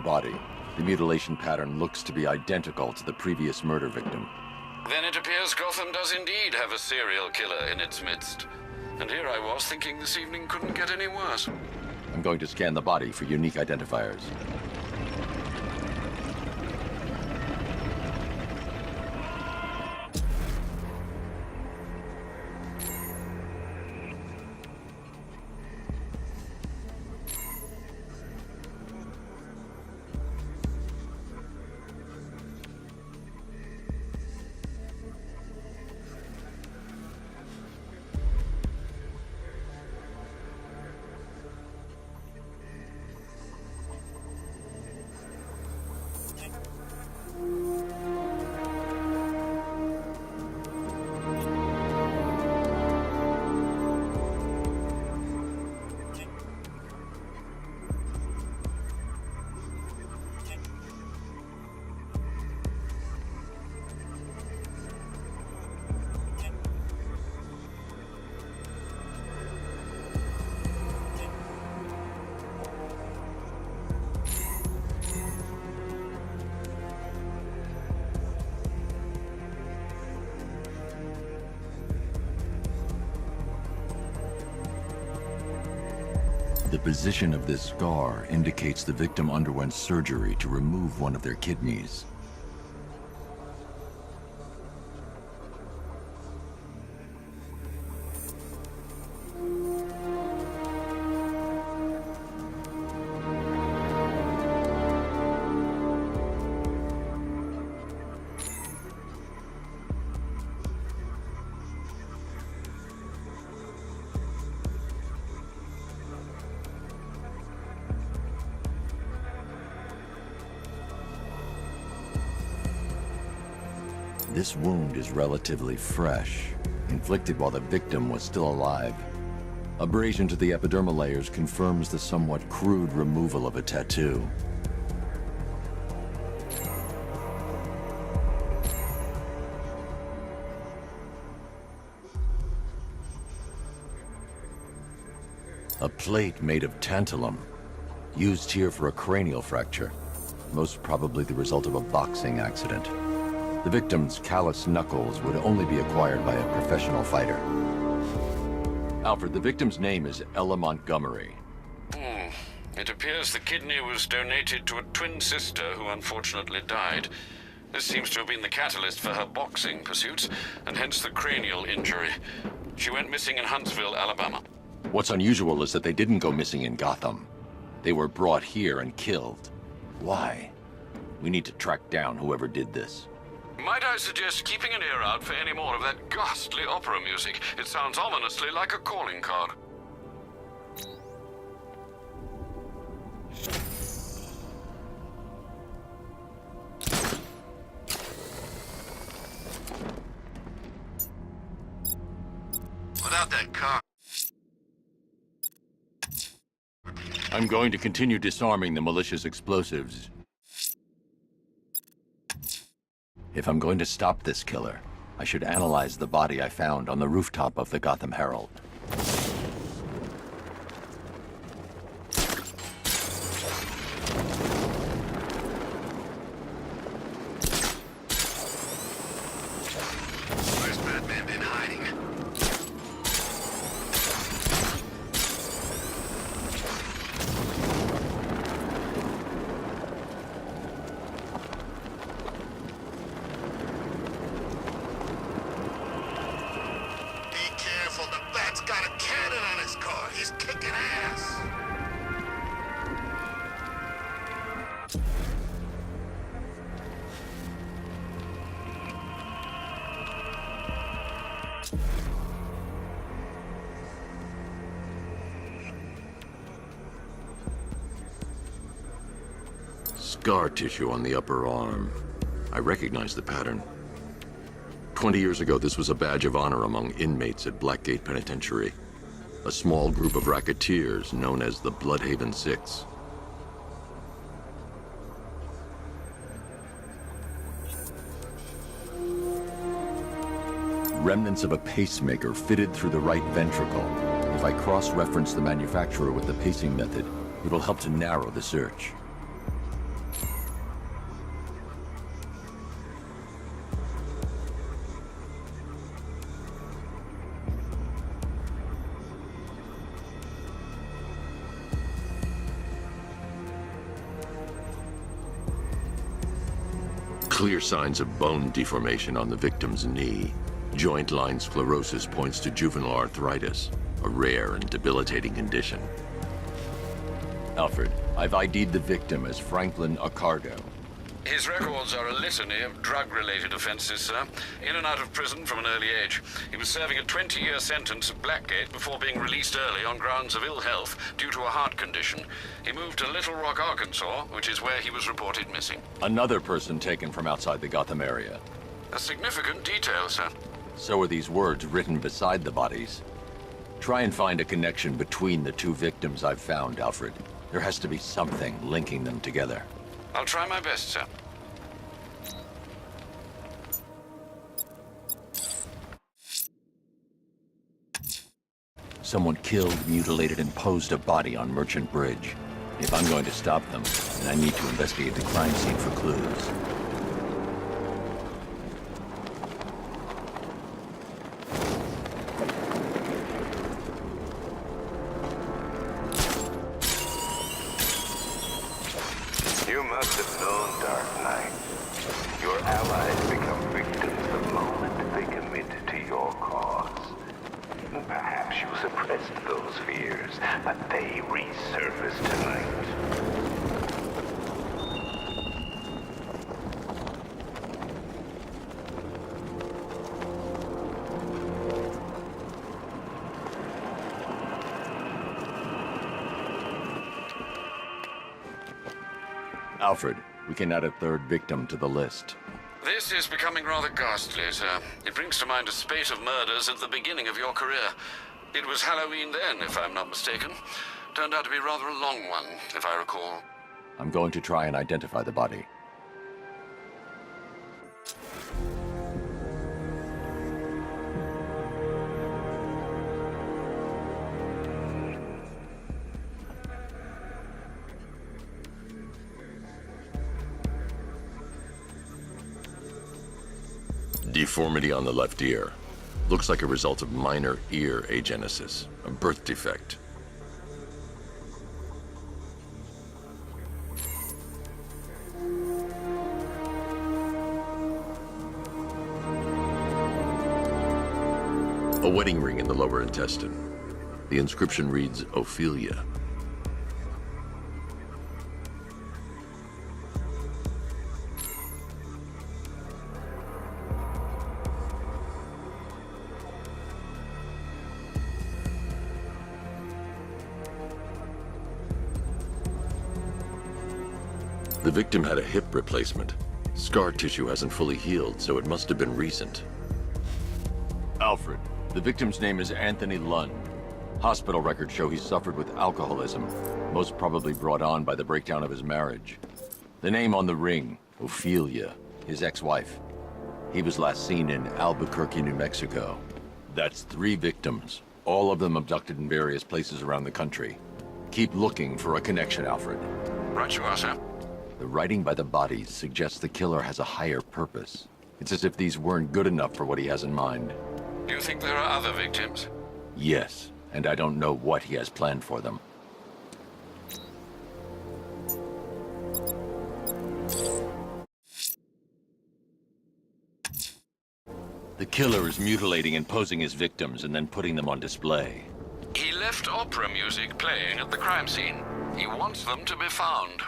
body. The mutilation pattern looks to be identical to the previous murder victim. Then it appears Gotham does indeed have a serial killer in its midst. And here I was thinking this evening couldn't get any worse. I'm going to scan the body for unique identifiers. The position of this scar indicates the victim underwent surgery to remove one of their kidneys. This wound is relatively fresh, inflicted while the victim was still alive. Abrasion to the epidermal layers confirms the somewhat crude removal of a tattoo. A plate made of tantalum, used here for a cranial fracture, most probably the result of a boxing accident. The victim's calloused knuckles would only be acquired by a professional fighter. Alfred, the victim's name is Ella Montgomery. It appears the kidney was donated to a twin sister who unfortunately died. This seems to have been the catalyst for her boxing pursuits, and hence the cranial injury. She went missing in Huntsville, Alabama. What's unusual is that they didn't go missing in Gotham. They were brought here and killed. Why? We need to track down whoever did this. Might I suggest keeping an ear out for any more of that ghastly opera music? It sounds ominously like a calling card. Without that car... I'm going to continue disarming the malicious explosives. If I'm going to stop this killer, I should analyze the body I found on the rooftop of the Gotham Herald. Where's Batman been hiding? Scar tissue on the upper arm. I recognize the pattern. 20 years ago, this was a badge of honor among inmates at Blackgate Penitentiary. A small group of racketeers known as the Bloodhaven Six. Remnants of a pacemaker fitted through the right ventricle. If I cross-reference the manufacturer with the pacing method, it will help to narrow the search. Clear signs of bone deformation on the victim's knee. Joint line sclerosis points to juvenile arthritis, a rare and debilitating condition. Alfred, I've ID'd the victim as Franklin Accardo. His records are a litany of drug-related offenses, sir. In and out of prison from an early age. He was serving a 20-year sentence at Blackgate before being released early on grounds of ill health due to a heart condition. He moved to Little Rock, Arkansas, which is where he was reported missing. Another person taken from outside the Gotham area. A significant detail, sir. So are these words written beside the bodies. Try and find a connection between the two victims I've found, Alfred. There has to be something linking them together. I'll try my best, sir. Someone killed, mutilated, and posed a body on Merchant Bridge. If I'm going to stop them, then I need to investigate the crime scene for clues. You must have known, Dark Knight. Your allies become victims the moment they commit to your cause. Perhaps you suppressed those fears, but they resurface tonight. Alfred, we can add a third victim to the list. This is becoming rather ghastly, sir. It brings to mind a spate of murders at the beginning of your career. It was Halloween then, if I'm not mistaken. Turned out to be rather a long one, if I recall. I'm going to try and identify the body. Deformity on the left ear. Looks like a result of minor ear agenesis, a birth defect. A wedding ring in the lower intestine. The inscription reads, Ophelia. The victim had a hip replacement. Scar tissue hasn't fully healed, so it must have been recent. Alfred, the victim's name is Anthony Lund. Hospital records show he suffered with alcoholism, most probably brought on by the breakdown of his marriage. The name on the ring, Ophelia, his ex-wife. He was last seen in Albuquerque, New Mexico. That's 3 victims, all of them abducted in various places around the country. Keep looking for a connection, Alfred. Right you are, sir. The writing by the bodies suggests the killer has a higher purpose. It's as if these weren't good enough for what he has in mind. Do you think there are other victims? Yes, and I don't know what he has planned for them. The killer is mutilating and posing his victims and then putting them on display. He left opera music playing at the crime scene. He wants them to be found.